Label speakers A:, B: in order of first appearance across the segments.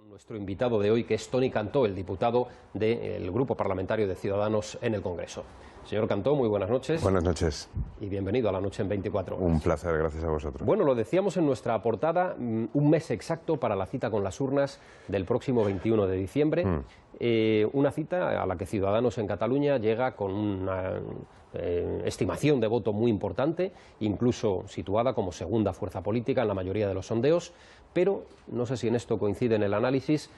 A: Nuestro invitado de hoy, que es Toni Cantó, el diputado del Grupo Parlamentario de Ciudadanos en el Congreso. Señor Cantó, muy buenas noches.
B: Buenas noches.
A: Y bienvenido a La Noche en 24 Horas.
B: Un placer, gracias a vosotros.
A: Bueno, lo decíamos en nuestra portada, un mes exacto para la cita con las urnas del próximo 21 de diciembre. Una cita a la que Ciudadanos en Cataluña llega con una estimación de voto muy importante, incluso situada como segunda fuerza política en la mayoría de los sondeos, pero no sé si en esto coincide en el análisis,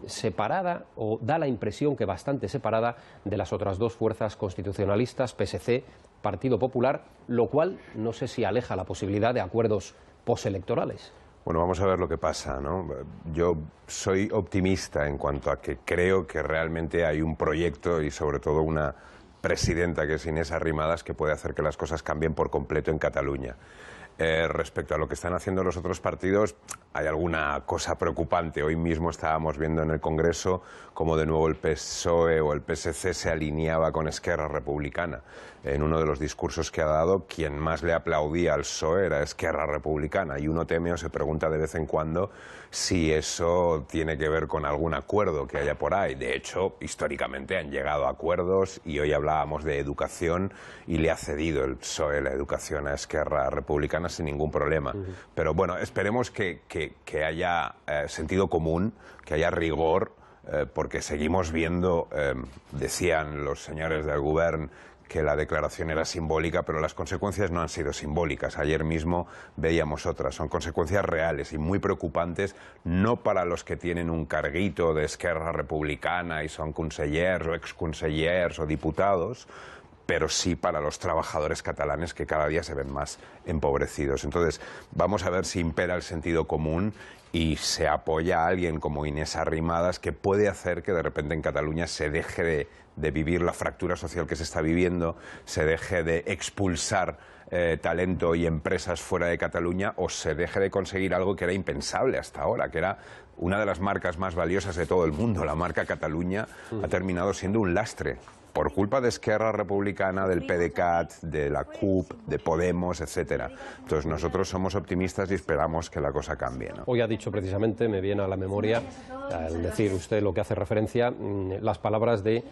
A: separada o da la impresión que bastante separada de las otras dos fuerzas constitucionalistas, PSC, Partido Popular, lo cual no sé si aleja la posibilidad de acuerdos postelectorales.
B: Bueno, vamos a ver lo que pasa, ¿no? Yo soy optimista en cuanto a que creo que realmente hay un proyecto y sobre todo una presidenta que es Inés Arrimadas que puede hacer que las cosas cambien por completo en Cataluña. Respecto a lo que están haciendo los otros partidos, hay alguna cosa preocupante. Hoy mismo estábamos viendo en el Congreso cómo de nuevo el PSOE o el PSC se alineaba con Esquerra Republicana. En uno de los discursos que ha dado, quien más le aplaudía al PSOE era Esquerra Republicana, y uno teme o se pregunta de vez en cuando si eso tiene que ver con algún acuerdo que haya por ahí. De hecho, históricamente han llegado a acuerdos y hoy hablábamos de educación y le ha cedido el PSOE la educación a Esquerra Republicana sin ningún problema. Pero bueno, esperemos que haya sentido común, que haya rigor, porque seguimos viendo, decían los señores del Govern, que la declaración era simbólica, pero las consecuencias no han sido simbólicas. Ayer mismo veíamos otras. Son consecuencias reales y muy preocupantes, no para los que tienen un carguito de Esquerra Republicana y son consellers o exconsellers o diputados, pero sí para los trabajadores catalanes que cada día se ven más empobrecidos. Entonces, vamos a ver si impera el sentido común y se apoya a alguien como Inés Arrimadas, que puede hacer que de repente en Cataluña se deje de vivir la fractura social que se está viviendo, se deje de expulsar talento y empresas fuera de Cataluña, o se deje de conseguir algo que era impensable hasta ahora, que era una de las marcas más valiosas de todo el mundo. La marca Cataluña ha terminado siendo un lastre, por culpa de Esquerra Republicana, del PDeCAT, de la CUP, de Podemos, etcétera. Entonces nosotros somos optimistas y esperamos que la cosa cambie, ¿no?
A: Hoy ha dicho precisamente, me viene a la memoria, al decir usted lo que hace referencia, las palabras de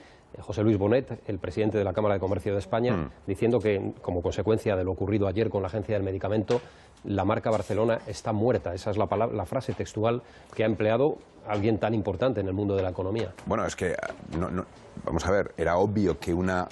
A: José Luis Bonet, el presidente de la Cámara de Comercio de España, diciendo que, como consecuencia de lo ocurrido ayer con la Agencia del Medicamento, la marca Barcelona está muerta. Esa es la frase textual que ha empleado alguien tan importante en el mundo de la economía.
B: Bueno, es que, vamos a ver, era obvio que una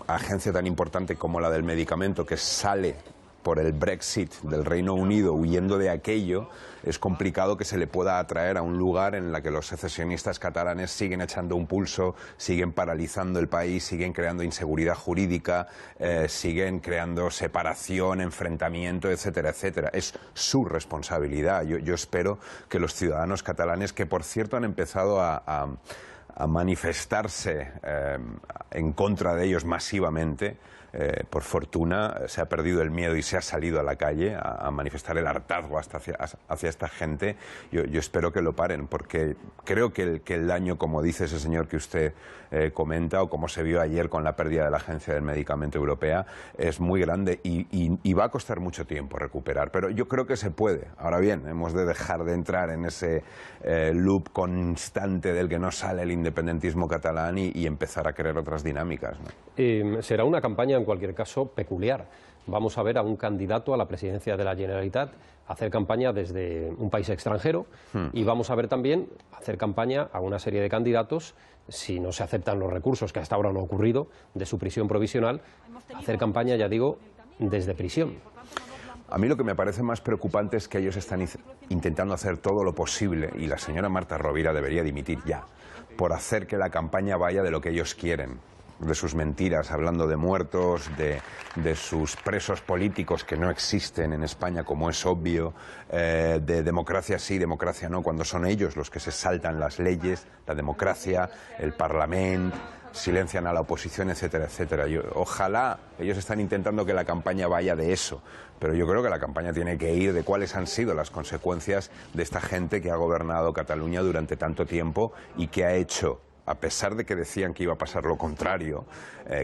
B: agencia tan importante como la del medicamento, que sale por el Brexit del Reino Unido huyendo de aquello, es complicado que se le pueda atraer a un lugar en el que los secesionistas catalanes siguen echando un pulso, siguen paralizando el país, siguen creando inseguridad jurídica, siguen creando separación, enfrentamiento, etcétera, etcétera. Es su responsabilidad. Yo espero que los ciudadanos catalanes, que por cierto han empezado a manifestarse en contra de ellos masivamente, por fortuna se ha perdido el miedo y se ha salido a la calle a manifestar el hartazgo hacia esta gente. Yo espero que lo paren, porque creo que el daño, como dice ese señor que usted comenta, o como se vio ayer con la pérdida de la Agencia del Medicamento Europea, es muy grande y va a costar mucho tiempo recuperar, pero yo creo que se puede. Ahora bien, hemos de dejar de entrar en ese loop constante del que no sale el independentismo catalán y empezar a crear otras dinámicas, ¿no?
A: Será una campaña, en cualquier caso, peculiar. Vamos a ver a un candidato a la presidencia de la Generalitat hacer campaña desde un país extranjero y vamos a ver también hacer campaña a una serie de candidatos, si no se aceptan los recursos, que hasta ahora no ha ocurrido, de su prisión provisional, hacer campaña, ya digo, desde prisión.
B: A mí lo que me parece más preocupante es que ellos están intentando hacer todo lo posible, y la señora Marta Rovira debería dimitir ya, por hacer que la campaña vaya de lo que ellos quieren, de sus mentiras, hablando de muertos, de sus presos políticos que no existen en España, como es obvio, de democracia sí, democracia no, cuando son ellos los que se saltan las leyes, la democracia, el Parlamento, silencian a la oposición, etcétera, etcétera. Ojalá, ellos están intentando que la campaña vaya de eso, pero yo creo que la campaña tiene que ir de cuáles han sido las consecuencias de esta gente que ha gobernado Cataluña durante tanto tiempo y que ha hecho, a pesar de que decían que iba a pasar lo contrario,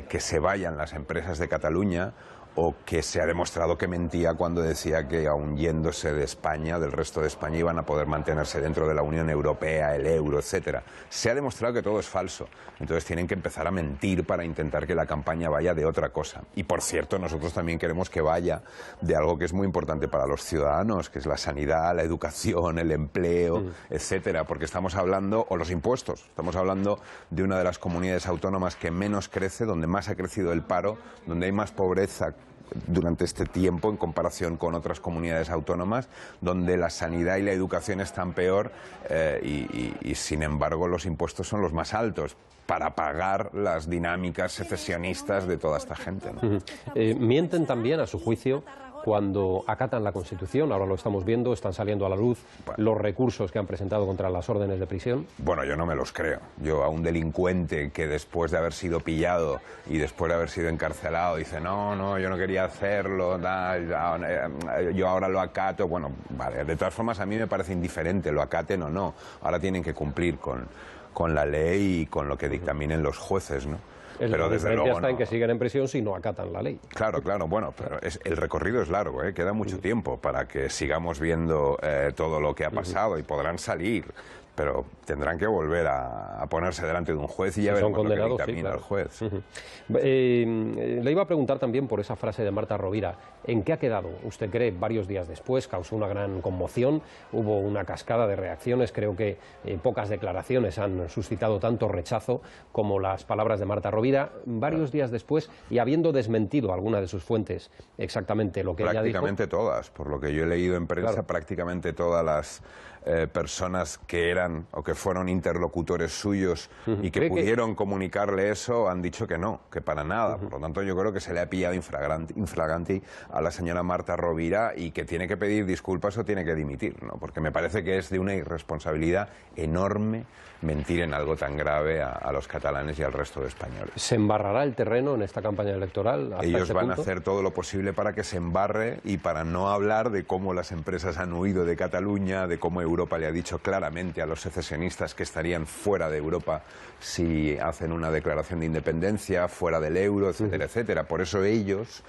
B: que se vayan las empresas de Cataluña, o que se ha demostrado que mentía cuando decía que aun yéndose de España, del resto de España, iban a poder mantenerse dentro de la Unión Europea, el euro, etcétera. Se ha demostrado que todo es falso. Entonces tienen que empezar a mentir para intentar que la campaña vaya de otra cosa. Y por cierto, nosotros también queremos que vaya de algo que es muy importante para los ciudadanos, que es la sanidad, la educación, el empleo, etcétera, porque estamos hablando, o los impuestos, estamos hablando de una de las comunidades autónomas que menos crece, donde más ha crecido el paro, donde hay más pobreza durante este tiempo en comparación con otras comunidades autónomas, donde la sanidad y la educación están peor y sin embargo los impuestos son los más altos para pagar las dinámicas secesionistas de toda esta gente, ¿no?
A: Mienten también, a su juicio, cuando acatan la Constitución. Ahora lo estamos viendo, están saliendo a la luz los recursos que han presentado contra las órdenes de prisión.
B: Bueno, yo no me los creo. Yo a un delincuente que después de haber sido pillado y después de haber sido encarcelado dice no, yo no quería hacerlo, yo ahora lo acato. Bueno, vale, de todas formas a mí me parece indiferente, lo acaten o no. Ahora tienen que cumplir con la ley y con lo que dictaminen los jueces, ¿no?
A: Pero desde luego está en que siguen en prisión si no acatan la ley.
B: Claro, bueno, pero el recorrido es largo, queda mucho tiempo para que sigamos viendo todo lo que ha pasado y podrán salir, pero tendrán que volver a ponerse delante de un juez y ya veremos lo que dictamina el juez.
A: Le iba a preguntar también por esa frase de Marta Rovira. ¿En qué ha quedado? Usted cree, varios días después, causó una gran conmoción, hubo una cascada de reacciones, creo que pocas declaraciones han suscitado tanto rechazo como las palabras de Marta Rovira. Varios días después, y habiendo desmentido alguna de sus fuentes exactamente lo que ella dijo...
B: Prácticamente todas, por lo que yo he leído en prensa, prácticamente todas las personas que eran o que fueron interlocutores suyos y que pudieron comunicarle eso han dicho que no, que para nada. Por lo tanto, yo creo que se le ha pillado infraganti a la señora Marta Rovira y que tiene que pedir disculpas o tiene que dimitir, ¿no? Porque me parece que es de una irresponsabilidad enorme mentir en algo tan grave a los catalanes y al resto de españoles.
A: ¿Se embarrará el terreno en esta campaña electoral?
B: Ellos van a hacer todo lo posible para que se embarre y para no hablar de cómo las empresas han huido de Cataluña, de cómo Europa le ha dicho claramente a los secesionistas que estarían fuera de Europa si hacen una declaración de independencia, fuera del euro, etcétera, etcétera. Por eso ellos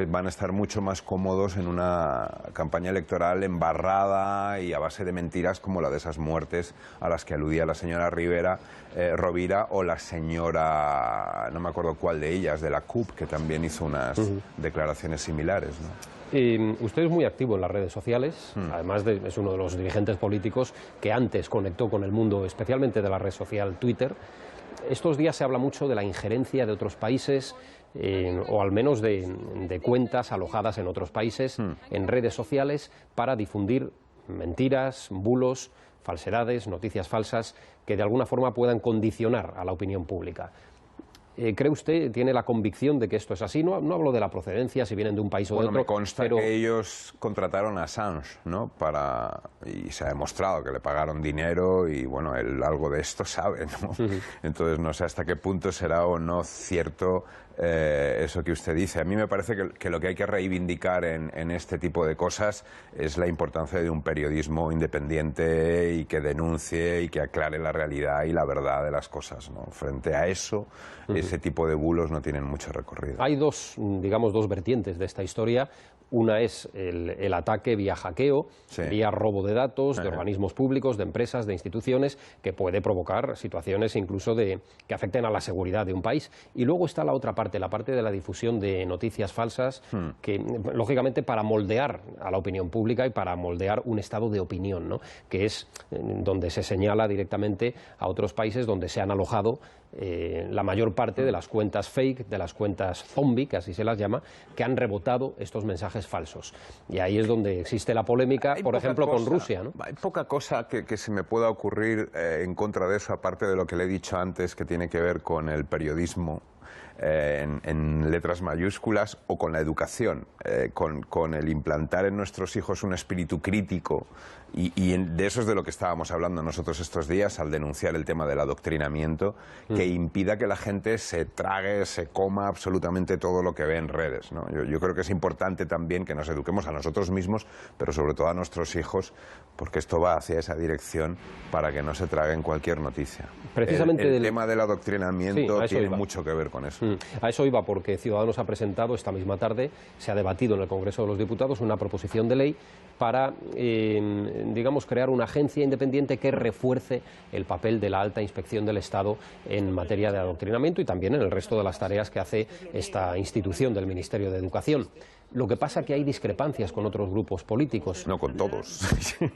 B: van a estar mucho más cómodos en una campaña electoral embarrada y a base de mentiras como la de esas muertes a las que aludía la señora Rovira o la señora, no me acuerdo cuál de ellas, de la CUP, que también hizo unas declaraciones similares, ¿no?
A: Usted es muy activo en las redes sociales, además es uno de los dirigentes políticos que antes conectó con el mundo, especialmente de la red social Twitter. Estos días se habla mucho de la injerencia de otros países, o al menos de cuentas alojadas en otros países, en redes sociales, para difundir mentiras, bulos, falsedades, noticias falsas, que de alguna forma puedan condicionar a la opinión pública. ¿Cree usted, tiene la convicción de que esto es así? No hablo de la procedencia, si vienen de un país o de otro.
B: Me consta que ellos contrataron a Assange, ¿no? Y se ha demostrado que le pagaron dinero y, bueno, él algo de esto sabe, ¿no? Entonces, no sé hasta qué punto será o no cierto eso que usted dice. A mí me parece que lo que hay que reivindicar en este tipo de cosas es la importancia de un periodismo independiente y que denuncie y que aclare la realidad y la verdad de las cosas, ¿no? Frente a eso, ese tipo de bulos no tienen mucho recorrido.
A: Hay dos vertientes de esta historia. Una es el ataque vía hackeo, vía robo de datos, de organismos públicos, de empresas, de instituciones, que puede provocar situaciones incluso que afecten a la seguridad de un país. Y luego está la otra parte, la parte de la difusión de noticias falsas, que lógicamente para moldear a la opinión pública y para moldear un estado de opinión, ¿no? Que es donde se señala directamente a otros países donde se han alojado la mayor parte de las cuentas fake, de las cuentas zombie, que así se las llama, que han rebotado estos mensajes falsos. Y ahí es donde existe la polémica, por ejemplo, con Rusia, ¿no?
B: Hay poca cosa que se me pueda ocurrir en contra de eso, aparte de lo que le he dicho antes, que tiene que ver con el periodismo en letras mayúsculas o con la educación, con el implantar en nuestros hijos un espíritu crítico y de eso es de lo que estábamos hablando nosotros estos días al denunciar el tema del adoctrinamiento, que impida que la gente se trague, se coma absolutamente todo lo que ve en redes, ¿no? Yo creo que es importante también que nos eduquemos a nosotros mismos, pero sobre todo a nuestros hijos, porque esto va hacia esa dirección para que no se traguen cualquier noticia.
A: Precisamente
B: el tema del adoctrinamiento tiene mucho que ver con con eso.
A: A eso iba, porque Ciudadanos ha presentado esta misma tarde, se ha debatido en el Congreso de los Diputados una proposición de ley para, digamos, crear una agencia independiente que refuerce el papel de la alta inspección del Estado en materia de adoctrinamiento y también en el resto de las tareas que hace esta institución del Ministerio de Educación. Lo que pasa es que hay discrepancias con otros grupos políticos.
B: No con todos.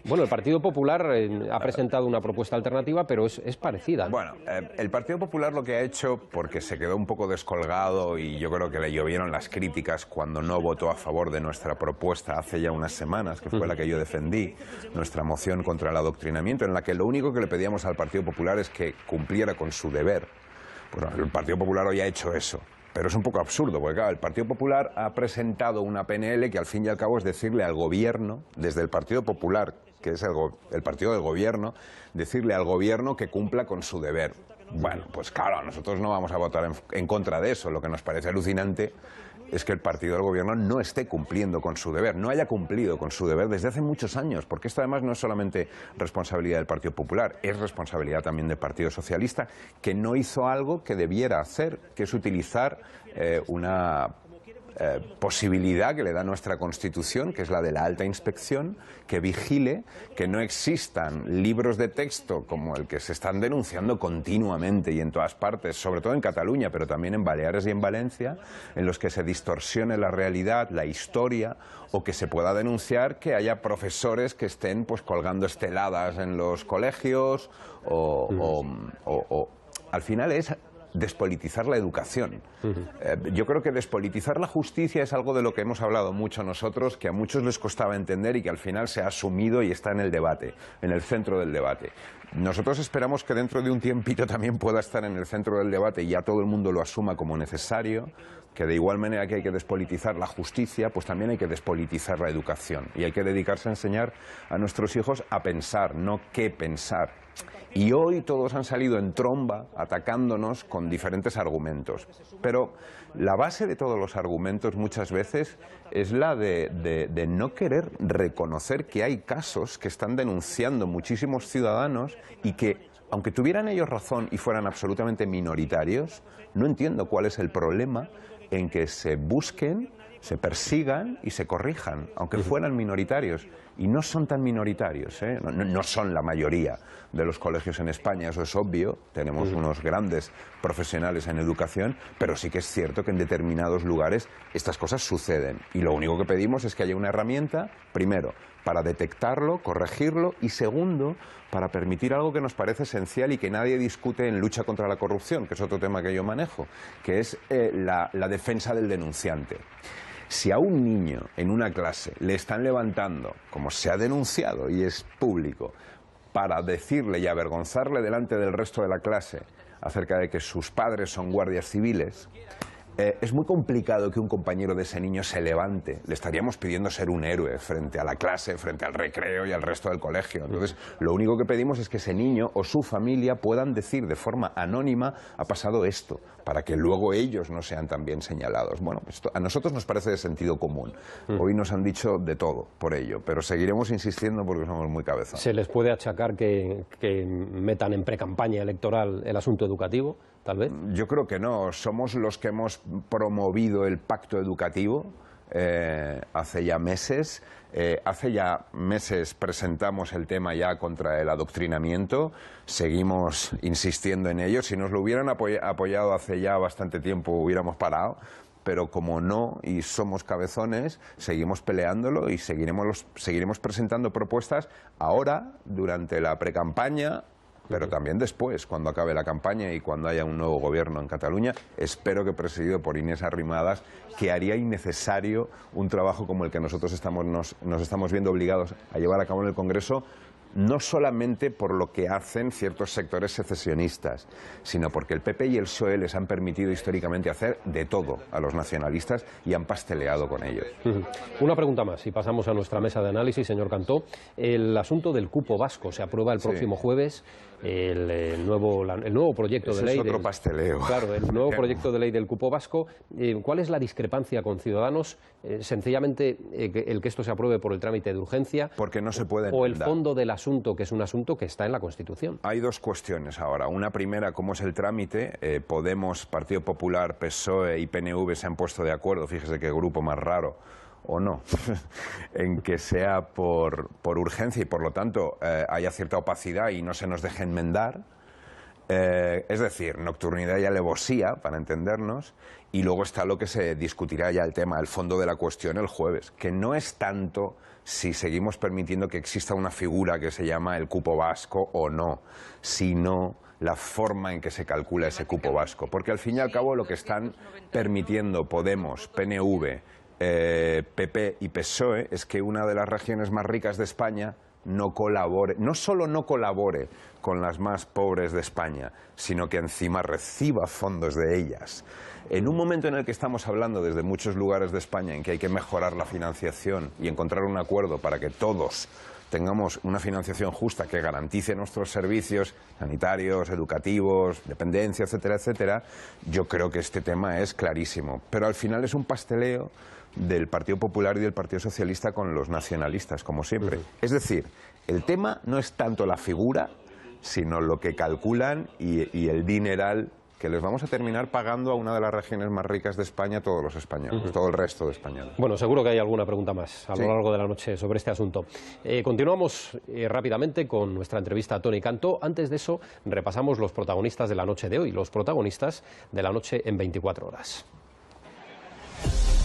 A: Bueno, el Partido Popular ha presentado una propuesta alternativa, pero es parecida, ¿no?
B: Bueno, el Partido Popular lo que ha hecho, porque se quedó un poco descolgado y yo creo que le llovieron las críticas cuando no votó a favor de nuestra propuesta hace ya unas semanas, que fue la que yo defendí, nuestra moción contra el adoctrinamiento, en la que lo único que le pedíamos al Partido Popular es que cumpliera con su deber. Bueno, el Partido Popular hoy ha hecho eso. Pero es un poco absurdo, porque claro, el Partido Popular ha presentado una PNL que al fin y al cabo es decirle al gobierno, desde el Partido Popular, que es el partido del gobierno, decirle al gobierno que cumpla con su deber. Bueno, pues claro, nosotros no vamos a votar en contra de eso. Lo que nos parece alucinante es que el partido del gobierno no esté cumpliendo con su deber, no haya cumplido con su deber desde hace muchos años, porque esto además no es solamente responsabilidad del Partido Popular, es responsabilidad también del Partido Socialista, que no hizo algo que debiera hacer, que es utilizar una posibilidad que le da nuestra Constitución, que es la de la alta inspección, que vigile que no existan libros de texto como el que se están denunciando continuamente y en todas partes, sobre todo en Cataluña, pero también en Baleares y en Valencia, en los que se distorsione la realidad, la historia, o que se pueda denunciar que haya profesores que estén pues colgando esteladas en los colegios o al final es despolitizar la educación. Yo creo que despolitizar la justicia es algo de lo que hemos hablado mucho nosotros, que a muchos les costaba entender y que al final se ha asumido y está en el debate, en el centro del debate. Nosotros esperamos que dentro de un tiempito también pueda estar en el centro del debate y ya todo el mundo lo asuma como necesario, que de igual manera que hay que despolitizar la justicia, pues también hay que despolitizar la educación y hay que dedicarse a enseñar a nuestros hijos a pensar, no qué pensar. Y hoy todos han salido en tromba atacándonos con diferentes argumentos. Pero la base de todos los argumentos muchas veces es la de no querer reconocer que hay casos que están denunciando muchísimos ciudadanos y que, aunque tuvieran ellos razón y fueran absolutamente minoritarios, no entiendo cuál es el problema en que se busquen, se persigan y se corrijan, aunque fueran minoritarios. Y no son tan minoritarios, ¿eh? No son la mayoría de los colegios en España, eso es obvio. Tenemos unos grandes profesionales en educación, pero sí que es cierto que en determinados lugares estas cosas suceden. Y lo único que pedimos es que haya una herramienta, primero, para detectarlo, corregirlo, y segundo, para permitir algo que nos parece esencial y que nadie discute en lucha contra la corrupción, que es otro tema que yo manejo, que es la defensa del denunciante. Si a un niño en una clase le están levantando, como se ha denunciado y es público, para decirle y avergonzarle delante del resto de la clase acerca de que sus padres son guardias civiles, es muy complicado que un compañero de ese niño se levante. Le estaríamos pidiendo ser un héroe frente a la clase, frente al recreo y al resto del colegio. Entonces, lo único que pedimos es que ese niño o su familia puedan decir de forma anónima: ha pasado esto, para que luego ellos no sean también señalados. Bueno, esto a nosotros nos parece de sentido común. Hoy nos han dicho de todo por ello, pero seguiremos insistiendo porque somos muy cabezones.
A: ¿Se les puede achacar que metan en precampaña electoral el asunto educativo, tal vez?
B: Yo creo que no. Somos los que hemos promovido el pacto educativo hace ya meses. Hace ya meses presentamos el tema ya contra el adoctrinamiento, seguimos insistiendo en ello. Si nos lo hubieran apoyado hace ya bastante tiempo hubiéramos parado, pero como no y somos cabezones, seguimos peleándolo y seguiremos presentando propuestas ahora, durante la precampaña, pero también después, cuando acabe la campaña y cuando haya un nuevo gobierno en Cataluña, espero que presidido por Inés Arrimadas, que haría innecesario un trabajo como el que nosotros nos estamos viendo obligados a llevar a cabo en el Congreso, no solamente por lo que hacen ciertos sectores secesionistas, sino porque el PP y el PSOE les han permitido históricamente hacer de todo a los nacionalistas y han pasteleado con ellos.
A: Una pregunta más, y pasamos a nuestra mesa de análisis, señor Cantó. El asunto del cupo vasco se aprueba el próximo jueves. El nuevo proyecto de ley.
B: Es otro pasteleo.
A: Claro, el nuevo proyecto de ley del cupo vasco. ¿Cuál es la discrepancia con Ciudadanos? Sencillamente el que esto se apruebe por el trámite de urgencia.
B: Porque no se puede
A: o el
B: enmendar.
A: fondo del asunto. asunto, que es un asunto que está en la Constitución.
B: Hay dos cuestiones ahora. Una primera, ¿cómo es el trámite? Podemos, Partido Popular, PSOE y PNV se han puesto de acuerdo, fíjese qué grupo más raro, o no, en que sea por urgencia y por lo tanto haya cierta opacidad y no se nos deje enmendar. Es decir, nocturnidad y alevosía, para entendernos, y luego está lo que se discutirá ya el tema, el fondo de la cuestión el jueves, que no es tanto si seguimos permitiendo que exista una figura que se llama el cupo vasco o no, sino la forma en que se calcula ese cupo vasco, porque al fin y al cabo lo que están permitiendo Podemos, PNV, PP y PSOE es que una de las regiones más ricas de España no colabore, no solo no colabore con las más pobres de España, sino que encima reciba fondos de ellas. En un momento en el que estamos hablando desde muchos lugares de España en que hay que mejorar la financiación y encontrar un acuerdo para que todos tengamos una financiación justa que garantice nuestros servicios sanitarios, educativos, dependencia, etcétera, etcétera, yo creo que este tema es clarísimo. Pero al final es un pasteleo del Partido Popular y del Partido Socialista con los nacionalistas, como siempre. Es decir, el tema no es tanto la figura, sino lo que calculan y el dineral que les vamos a terminar pagando a una de las regiones más ricas de España, todos los españoles, todo el resto de españoles.
A: Bueno, seguro que hay alguna pregunta más a lo largo de la noche sobre este asunto. Continuamos rápidamente con nuestra entrevista a Toni Cantó. Antes de eso, repasamos los protagonistas de la noche de hoy, los protagonistas de la noche en 24 horas.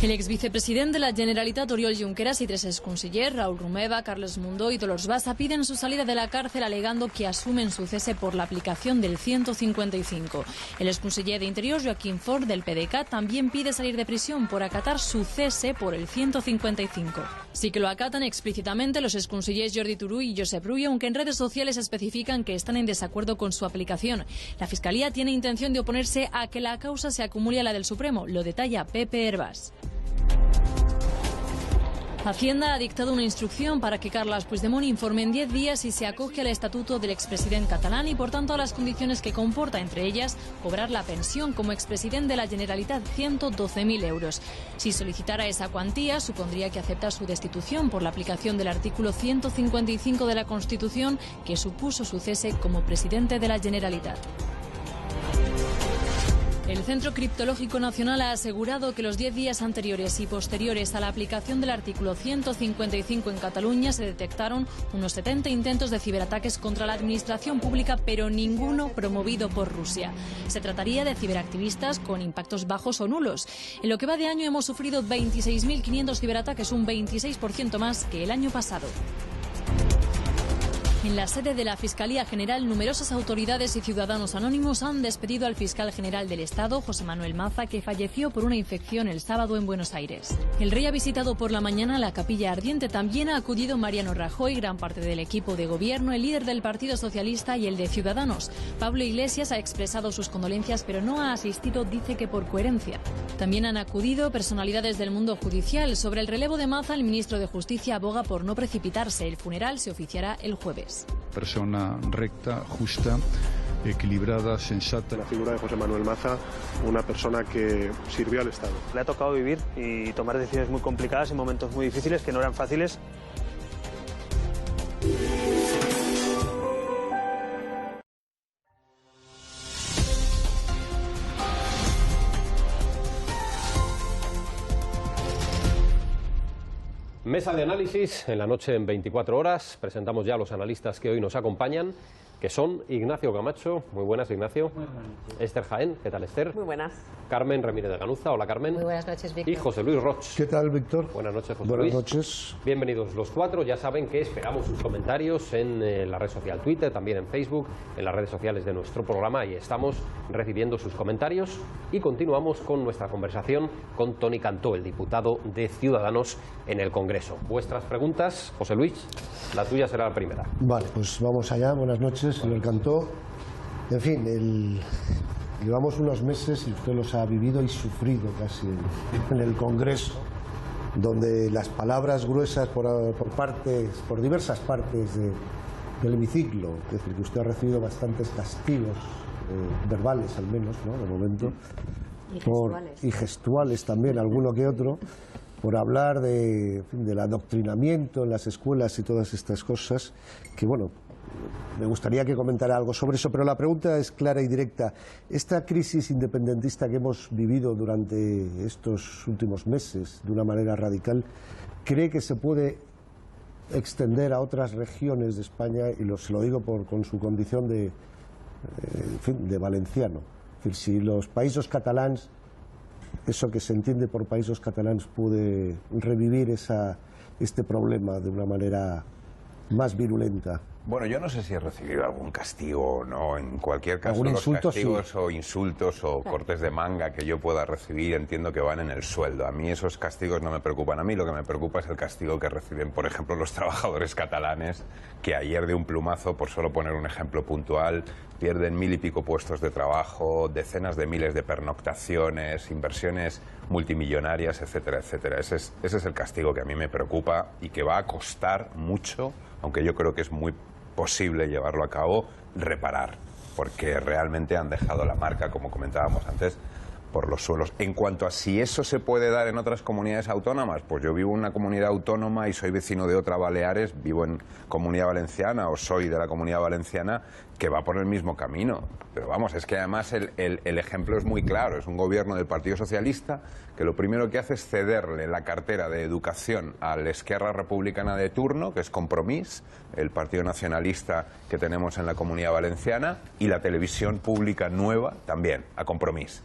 C: El exvicepresident de la Generalitat, Oriol Junqueras, y tres exconsellers, Raúl Romeva, Carles Mundó y Dolors Bassa, piden su salida de la cárcel alegando que asumen su cese por la aplicación del 155. El exconseller de Interior, Joaquim Forn, del PDeCAT, también pide salir de prisión por acatar su cese por el 155. Sí que lo acatan explícitamente los exconsellers Jordi Turull y Josep Rull, aunque en redes sociales especifican que están en desacuerdo con su aplicación. La Fiscalía tiene intención de oponerse a que la causa se acumule a la del Supremo, lo detalla Pepe Herbás. Hacienda ha dictado una instrucción para que Carles Puigdemont informe en 10 días si se acoge al estatuto del expresidente catalán y, por tanto, a las condiciones que comporta, entre ellas, cobrar la pensión como expresidente de la Generalitat, 112.000 euros. Si solicitara esa cuantía, supondría que acepta su destitución por la aplicación del artículo 155 de la Constitución, que supuso su cese como presidente de la Generalitat. El Centro Criptológico Nacional ha asegurado que los 10 días anteriores y posteriores a la aplicación del artículo 155 en Cataluña se detectaron unos 70 intentos de ciberataques contra la administración pública, pero ninguno promovido por Rusia. Se trataría de ciberactivistas con impactos bajos o nulos. En lo que va de año hemos sufrido 26.500 ciberataques, un 26% más que el año pasado. En la sede de la Fiscalía General, numerosas autoridades y ciudadanos anónimos han despedido al fiscal general del Estado, José Manuel Maza, que falleció por una infección el sábado en Buenos Aires. El rey ha visitado por la mañana la Capilla Ardiente. También ha acudido Mariano Rajoy, gran parte del equipo de gobierno, el líder del Partido Socialista y el de Ciudadanos. Pablo Iglesias ha expresado sus condolencias, pero no ha asistido, dice que por coherencia. También han acudido personalidades del mundo judicial. Sobre el relevo de Maza, el ministro de Justicia aboga por no precipitarse. El funeral se oficiará el jueves.
D: Persona recta, justa, equilibrada, sensata.
E: La figura de José Manuel Maza, una persona que sirvió al Estado.
F: Le ha tocado vivir y tomar decisiones muy complicadas en momentos muy difíciles que no eran fáciles.
A: Mesa de análisis en la noche en 24 horas. Presentamos ya a los analistas que hoy nos acompañan, que son Ignacio Camacho. Muy buenas, Ignacio. Muy buenas noches. Esther Jaén. ¿Qué tal, Esther?
G: Muy buenas.
A: Carmen Ramírez de Ganuza. Hola, Carmen.
G: Muy buenas noches, Víctor.
A: Y José Luis Roch.
H: ¿Qué tal, Víctor?
A: Buenas noches, José
H: Buenas
A: Luis.
H: noches.
A: Bienvenidos los cuatro. Ya saben que esperamos sus comentarios en la red social Twitter, también en Facebook, en las redes sociales de nuestro programa, y estamos recibiendo sus comentarios. Y continuamos con nuestra conversación con Toni Cantó, el diputado de Ciudadanos en el Congreso. Vuestras preguntas, José Luis, la tuya será la primera.
H: Vale, pues vamos allá. Buenas noches, señor Cantó. En fin, llevamos unos meses, y usted los ha vivido y sufrido casi en el Congreso, donde las palabras gruesas por diversas partes del hemiciclo, es decir, que usted ha recibido bastantes castigos, verbales al menos, ¿no?, de momento, y gestuales también, alguno que otro, por hablar del adoctrinamiento en las escuelas y todas estas cosas, que bueno, me gustaría que comentara algo sobre eso, pero la pregunta es clara y directa. Esta crisis independentista que hemos vivido durante estos últimos meses de una manera radical, ¿cree que se puede extender a otras regiones de España? Y se lo digo con su condición de valenciano. Es decir, si los països catalans, eso que se entiende por països catalans, puede revivir este problema de una manera más virulenta.
B: Bueno, yo no sé si he recibido algún castigo o no. En cualquier caso,
H: ¿algún
B: los
H: insulto?
B: castigos
H: Sí.
B: o insultos o cortes de manga que yo pueda recibir entiendo que van en el sueldo. A mí esos castigos no me preocupan. A mí lo que me preocupa es el castigo que reciben, por ejemplo, los trabajadores catalanes, que ayer de un plumazo, por solo poner un ejemplo puntual, pierden 1000 y pico puestos de trabajo, decenas de miles de pernoctaciones, inversiones multimillonarias, etcétera, etcétera. Ese es el castigo que a mí me preocupa y que va a costar mucho, aunque yo creo que es muy posible llevarlo a cabo, reparar, porque realmente han dejado la marca, como comentábamos antes, por los suelos. En cuanto a si eso se puede dar en otras comunidades autónomas, pues yo vivo en una comunidad autónoma y soy vecino de otra Baleares, vivo en Comunidad Valenciana o soy de la Comunidad Valenciana, que va por el mismo camino. Pero vamos, es que además el ejemplo es muy claro. Es un gobierno del Partido Socialista que lo primero que hace es cederle la cartera de educación al Esquerra Republicana de turno, que es Compromís, el partido nacionalista que tenemos en la Comunidad Valenciana, y la televisión pública nueva también, a Compromís.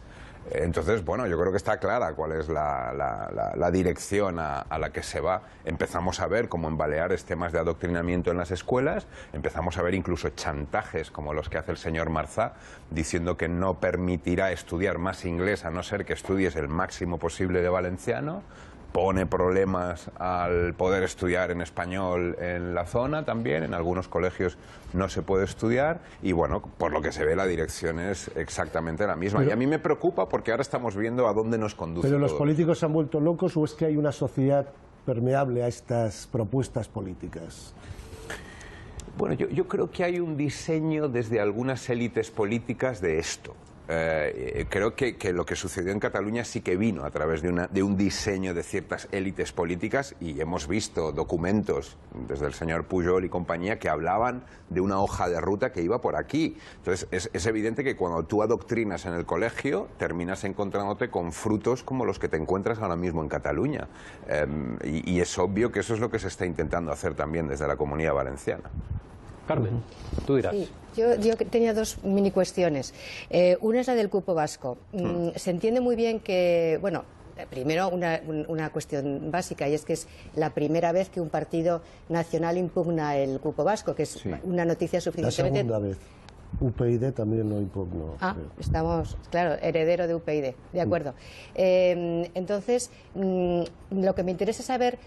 B: Entonces, bueno, yo creo que está clara cuál es la dirección a la que se va. Empezamos a ver, como en Baleares, temas de adoctrinamiento en las escuelas, empezamos a ver incluso chantajes como los que hace el señor Marzá, diciendo que no permitirá estudiar más inglés a no ser que estudies el máximo posible de valenciano. Pone problemas al poder estudiar en español en la zona también, en algunos colegios no se puede estudiar y bueno, por lo que se ve la dirección es exactamente la misma. Y a mí me preocupa porque ahora estamos viendo a dónde nos conduce.
H: ¿Pero los
B: todo.
H: políticos se han vuelto locos o es que hay una sociedad permeable a estas propuestas políticas?
B: Bueno, yo creo que hay un diseño desde algunas élites políticas de esto. Creo que lo que sucedió en Cataluña sí que vino a través de un diseño de ciertas élites políticas y hemos visto documentos desde el señor Pujol y compañía que hablaban de una hoja de ruta que iba por aquí. Entonces es evidente que cuando tú adoctrinas en el colegio terminas encontrándote con frutos como los que te encuentras ahora mismo en Cataluña y es obvio que eso es lo que se está intentando hacer también desde la Comunidad Valenciana.
A: Carmen, tú dirás.
G: Sí, yo tenía dos mini cuestiones. Una es la del cupo vasco. Se entiende muy bien que, bueno, primero una cuestión básica y es que es la primera vez que un partido nacional impugna el cupo vasco, que es una noticia suficientemente...
H: La segunda vez. UPyD también lo impugnó.
G: Estamos, claro, heredero de UPyD, de acuerdo. Entonces, lo que me interesa saber,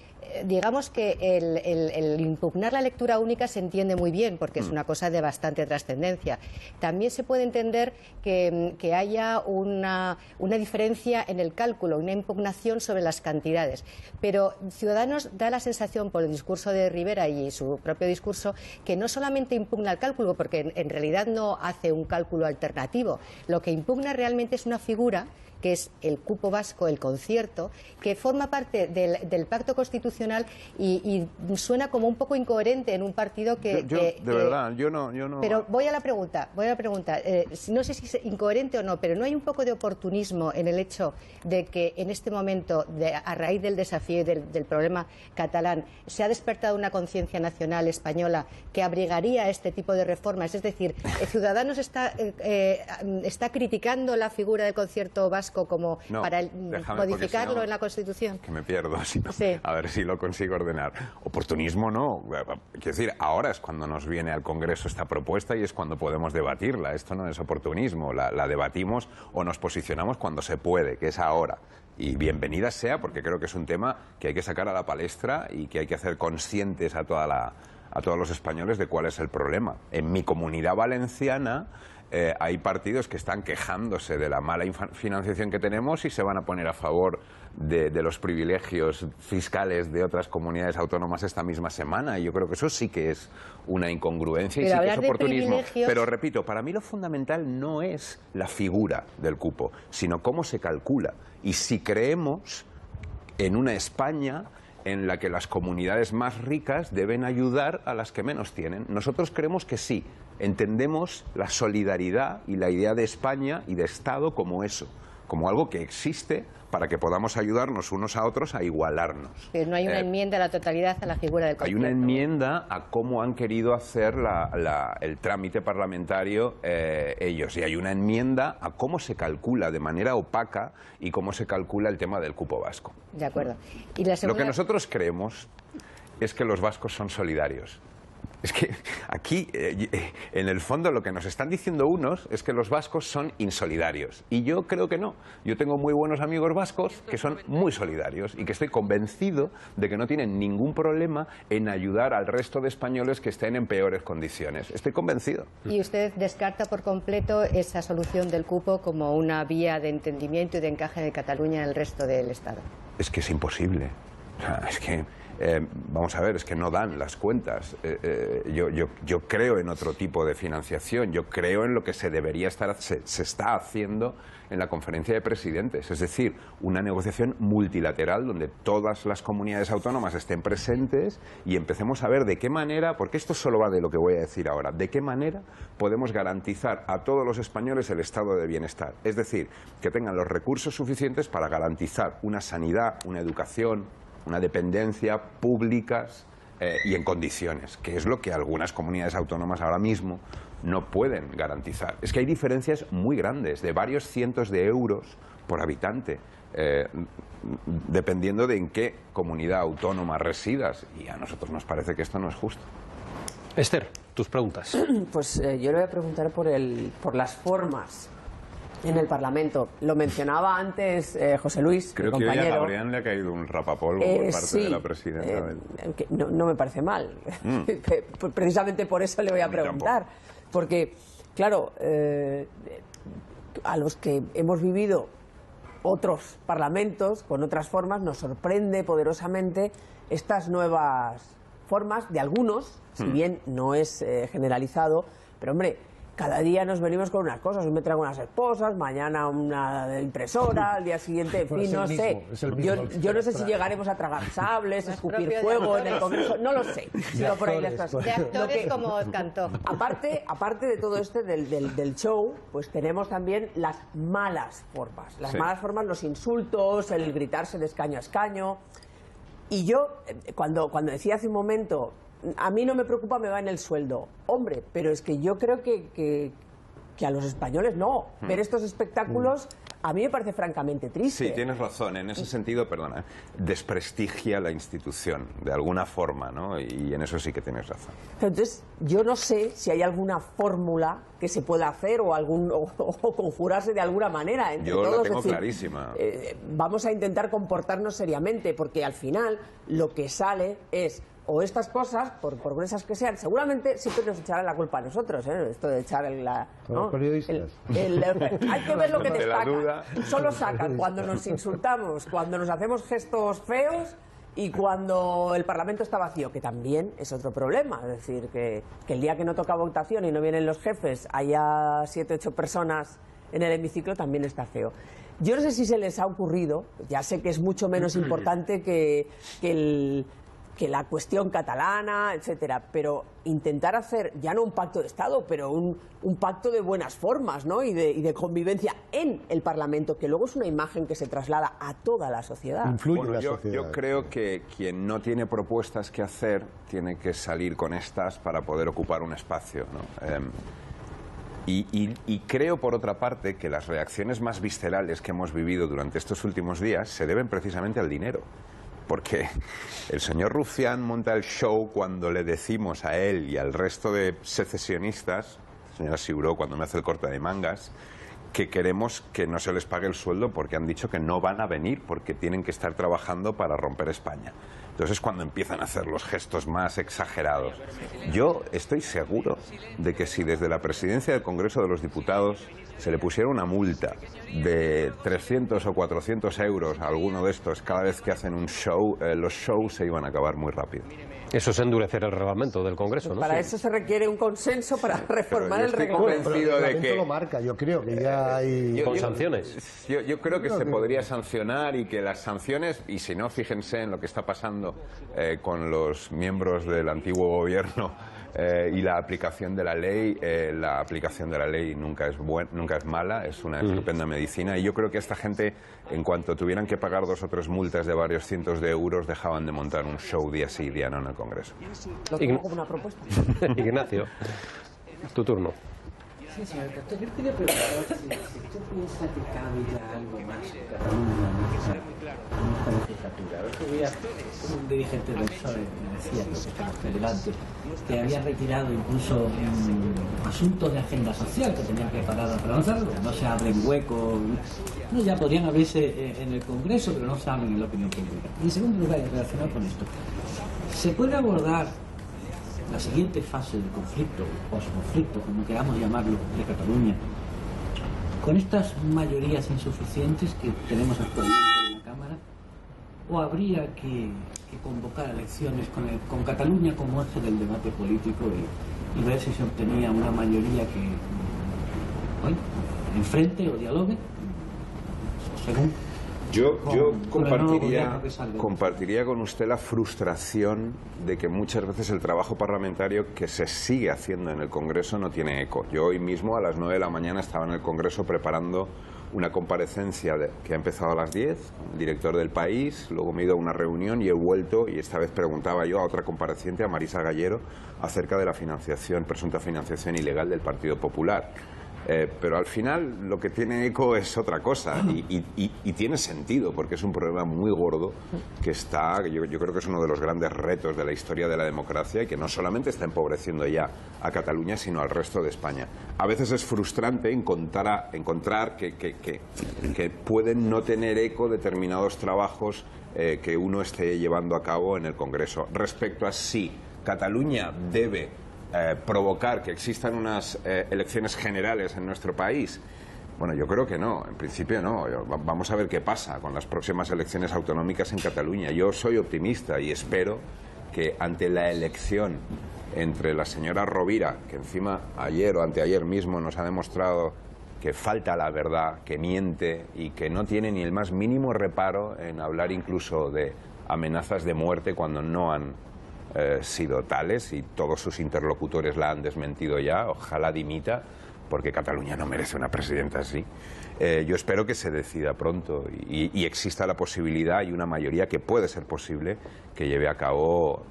G: digamos que el impugnar la lectura única se entiende muy bien, porque es una cosa de bastante trascendencia. También se puede entender que haya una diferencia en el cálculo, una impugnación sobre las cantidades. Pero Ciudadanos da la sensación, por el discurso de Rivera y su propio discurso, que no solamente impugna el cálculo, porque en realidad no hace un cálculo alternativo. Lo que impugna realmente es una figura, que es el cupo vasco, el concierto, que forma parte del pacto constitucional y suena como un poco incoherente en un partido que...
B: de verdad, yo no...
G: Pero voy a la pregunta. No sé si es incoherente o no, pero ¿no hay un poco de oportunismo en el hecho de que en este momento, a raíz del desafío y del problema catalán, se ha despertado una conciencia nacional española que abrigaría este tipo de reformas? Es decir, Ciudadanos está criticando la figura del concierto vasco como para modificarlo en la Constitución.
B: Que me pierdo, a ver si lo consigo ordenar. Oportunismo no. Quiero decir, ahora es cuando nos viene al Congreso esta propuesta y es cuando podemos debatirla. Esto no es oportunismo. La debatimos o nos posicionamos cuando se puede, que es ahora. Y bienvenida sea, porque creo que es un tema que hay que sacar a la palestra y que hay que hacer conscientes a todos los españoles de cuál es el problema. En mi Comunidad Valenciana hay partidos que están quejándose de la mala financiación que tenemos y se van a poner a favor de los privilegios fiscales de otras comunidades autónomas esta misma semana. Y yo creo que eso sí que es una incongruencia y sí que es oportunismo. Pero repito, para mí lo fundamental no es la figura del cupo, sino cómo se calcula. Y si creemos en una España en la que las comunidades más ricas deben ayudar a las que menos tienen. Nosotros creemos que sí, entendemos la solidaridad y la idea de España y de Estado como eso, como algo que existe para que podamos ayudarnos unos a otros a igualarnos.
G: Pero no hay una enmienda a la totalidad a la figura del concierto.
B: Hay una enmienda a cómo han querido hacer el trámite parlamentario ellos, y hay una enmienda a cómo se calcula de manera opaca y cómo se calcula el tema del cupo vasco.
G: De acuerdo. Y la segunda...
B: Lo que nosotros creemos es que los vascos son solidarios. Es que aquí, en el fondo, lo que nos están diciendo unos es que los vascos son insolidarios. Y yo creo que no. Yo tengo muy buenos amigos vascos que son muy solidarios y que estoy convencido de que no tienen ningún problema en ayudar al resto de españoles que estén en peores condiciones. Estoy convencido.
G: ¿Y usted descarta por completo esa solución del cupo como una vía de entendimiento y de encaje de Cataluña en el resto del Estado?
B: Es que es imposible. O sea, es que... vamos a ver, es que no dan las cuentas. Yo creo en otro tipo de financiación, yo creo en lo que se está haciendo en la conferencia de presidentes, es decir, una negociación multilateral donde todas las comunidades autónomas estén presentes y empecemos a ver de qué manera, porque esto solo va de lo que voy a decir ahora, de qué manera podemos garantizar a todos los españoles el estado de bienestar, es decir, que tengan los recursos suficientes para garantizar una sanidad, una educación, una dependencia públicas y en condiciones, que es lo que algunas comunidades autónomas ahora mismo no pueden garantizar. Es que hay diferencias muy grandes, de varios cientos de euros por habitante, dependiendo de en qué comunidad autónoma residas, y a nosotros nos parece que esto no es justo.
A: Esther, tus preguntas.
I: Pues yo le voy a preguntar por las formas en el Parlamento. Lo mencionaba antes José Luis,
B: creo
I: mi compañero.
B: Que hoy a Gabriel le ha caído un rapapolvo por parte de la presidenta.
I: No me parece mal. Precisamente por eso le voy a preguntar. Porque, claro, a los que hemos vivido otros parlamentos con otras formas, nos sorprende poderosamente estas nuevas formas de algunos, si bien no es generalizado, pero hombre, cada día nos venimos con unas cosas. Hoy me traigo unas esposas, mañana una impresora, al día siguiente, en fin, no sé. Yo no sé si llegaremos a tragar sables, escupir fuego en el Congreso, no lo sé. Sino por ahí las cosas.
G: De actores como cantó.
I: Aparte de todo este del show, pues tenemos también las malas formas. Las malas formas, los insultos, el gritarse de escaño a escaño. Y yo, cuando decía hace un momento... A mí no me preocupa, me va en el sueldo. Hombre, pero es que yo creo que a los españoles no. Ver estos espectáculos a mí me parece francamente triste.
B: Sí, tienes razón. En ese sentido, perdona, desprestigia la institución de alguna forma, ¿no? Y en eso sí que tienes razón.
I: Entonces, yo no sé si hay alguna fórmula que se pueda hacer o conjurarse de alguna manera. Entre
B: yo
I: todos,
B: la tengo
I: decir,
B: clarísima.
I: Vamos a intentar comportarnos seriamente, porque al final lo que sale es... O estas cosas, por gruesas que sean, seguramente siempre nos echarán la culpa a nosotros, esto de echar
H: los periodistas.
I: Hay que ver lo que destacan. Solo sacan cuando nos insultamos, cuando nos hacemos gestos feos y cuando el Parlamento está vacío, que también es otro problema. Es decir, que el día que no toca votación y no vienen los jefes, haya 7 o 8 personas en el hemiciclo, también está feo. Yo no sé si se les ha ocurrido, ya sé que es mucho menos importante que la cuestión catalana, etcétera, pero intentar hacer ya no un pacto de Estado, pero un pacto de buenas formas, ¿no? y de convivencia en el Parlamento, que luego es una imagen que se traslada a toda la sociedad.
H: Influye en la sociedad.
B: Yo creo que quien no tiene propuestas que hacer tiene que salir con estas para poder ocupar un espacio, ¿no? Y creo, por otra parte, que las reacciones más viscerales que hemos vivido durante estos últimos días se deben precisamente al dinero. Porque el señor Rufián monta el show cuando le decimos a él y al resto de secesionistas, señora Ciuró, cuando me hace el corte de mangas, que queremos que no se les pague el sueldo porque han dicho que no van a venir, porque tienen que estar trabajando para romper España. Entonces es cuando empiezan a hacer los gestos más exagerados. Yo estoy seguro de que si desde la presidencia del Congreso de los Diputados se le pusiera una multa de 300 o 400 euros a alguno de estos cada vez que hacen un show, los shows se iban a acabar muy rápido.
A: Eso es endurecer el reglamento del Congreso, ¿no?
I: Para eso se requiere un consenso para reformar el reglamento.
H: Pero el reglamento lo marca, yo creo que ya hay...
A: Con sanciones.
B: Yo creo que se podría sancionar y que las sanciones, y si no, fíjense en lo que está pasando con los miembros del antiguo gobierno y la aplicación de la ley nunca es mala, es una estupenda medicina, y yo creo que esta gente, en cuanto tuvieran que pagar 2 o 3 multas de varios cientos de euros, dejaban de montar un show día sí día no en el Congreso.
I: Lo tengo como una propuesta.
A: Ignacio, tu turno.
J: Sí, señor Castor, yo quería preguntar si usted piensa que cabe ya algo más en Cataluña en esta legislatura. El otro día un dirigente del PSOE me decía que estamos delante, que había retirado incluso asuntos de agenda social que tenían preparados para avanzar, no se abren huecos, no, ya podrían abrirse en el Congreso, pero no se abren en la opinión pública. Y en segundo lugar, relacionado con esto, ¿se puede abordar la siguiente fase del conflicto, posconflicto, como queramos llamarlo, de Cataluña, con estas mayorías insuficientes que tenemos actualmente en la Cámara, o habría que convocar elecciones con Cataluña como eje del debate político y ver si se obtenía una mayoría que, bueno, enfrente o dialogue, según...
B: Yo compartiría con usted la frustración de que muchas veces el trabajo parlamentario que se sigue haciendo en el Congreso no tiene eco. Yo hoy mismo a las 9 de la mañana estaba en el Congreso preparando una comparecencia que ha empezado a las 10, el director del País, luego me he ido a una reunión y he vuelto, y esta vez preguntaba yo a otra compareciente, a Marisa Gallero, acerca de la presunta financiación ilegal del Partido Popular. Pero al final lo que tiene eco es otra cosa y tiene sentido, porque es un problema muy gordo que yo creo que es uno de los grandes retos de la historia de la democracia y que no solamente está empobreciendo ya a Cataluña, sino al resto de España. A veces es frustrante encontrar que pueden no tener eco determinados trabajos que uno esté llevando a cabo en el Congreso. Respecto a si Cataluña debe provocar que existan unas elecciones generales en nuestro país, bueno, yo creo que no, en principio no. Vamos a ver qué pasa con las próximas elecciones autonómicas en Cataluña. Yo soy optimista y espero que ante la elección entre la señora Rovira, que encima ayer o anteayer mismo nos ha demostrado que falta la verdad, que miente y que no tiene ni el más mínimo reparo en hablar incluso de amenazas de muerte cuando no han sido tales, y todos sus interlocutores la han desmentido ya. Ojalá dimita, porque Cataluña no merece una presidenta así. Yo espero que se decida pronto y exista la posibilidad y una mayoría que puede ser posible que lleve a cabo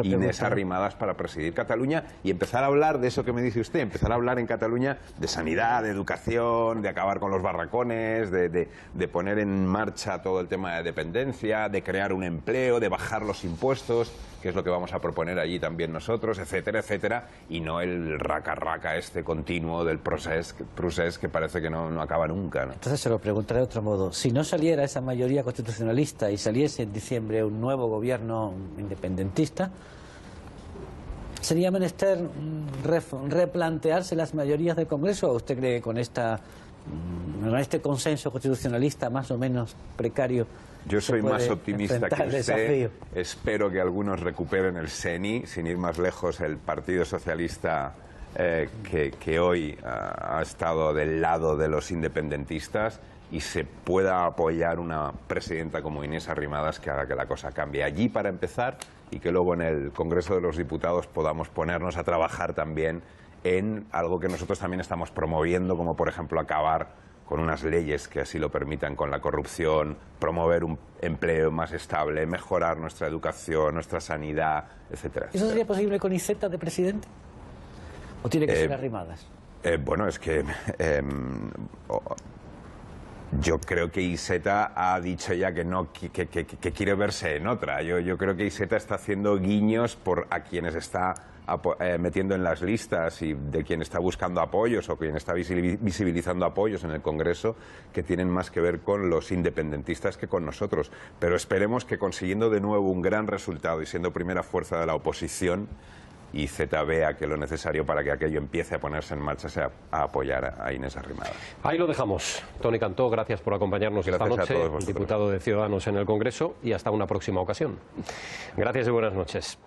B: Inés Arrimadas para presidir Cataluña y empezar a hablar de eso que me dice usted, empezar a hablar en Cataluña de sanidad, de educación, de acabar con los barracones, de poner en marcha todo el tema de dependencia, de crear un empleo, de bajar los impuestos, que es lo que vamos a proponer allí también nosotros, etcétera, etcétera, y no el raca-raca este continuo del procés que parece que no acaba nunca, ¿no?
J: Entonces se lo preguntaré de otro modo. Si no saliera esa mayoría constitucionalista y saliese en diciembre un nuevo gobierno independentista, ¿sería menester replantearse las mayorías del Congreso? ¿O usted cree que con este consenso constitucionalista más o menos precario?
B: Yo soy más optimista que usted. Espero que algunos recuperen el SENI, sin ir más lejos, el Partido Socialista que hoy ha estado del lado de los independentistas, y se pueda apoyar una presidenta como Inés Arrimadas que haga que la cosa cambie. Allí para empezar, y que luego en el Congreso de los Diputados podamos ponernos a trabajar también en algo que nosotros también estamos promoviendo, como por ejemplo acabar con unas leyes que así lo permitan con la corrupción, promover un empleo más estable, mejorar nuestra educación, nuestra sanidad, etcétera.
J: ¿Eso sería posible con Iceta de presidente? ¿O tiene que ser Arrimadas?
B: Bueno, es que yo creo que Iceta ha dicho ya que no, que quiere verse en otra. Yo creo que Iceta está haciendo guiños a quienes está metiendo en las listas y de quien está buscando apoyos o quien está visibilizando apoyos en el Congreso, que tienen más que ver con los independentistas que con nosotros. Pero esperemos que consiguiendo de nuevo un gran resultado y siendo primera fuerza de la oposición, y Z vea que lo necesario para que aquello empiece a ponerse en marcha sea a apoyar a Inés Arrimadas.
A: Ahí lo dejamos. Toni Cantó, gracias por acompañarnos esta noche, diputado de Ciudadanos en el Congreso, y hasta una próxima ocasión. Gracias y buenas noches.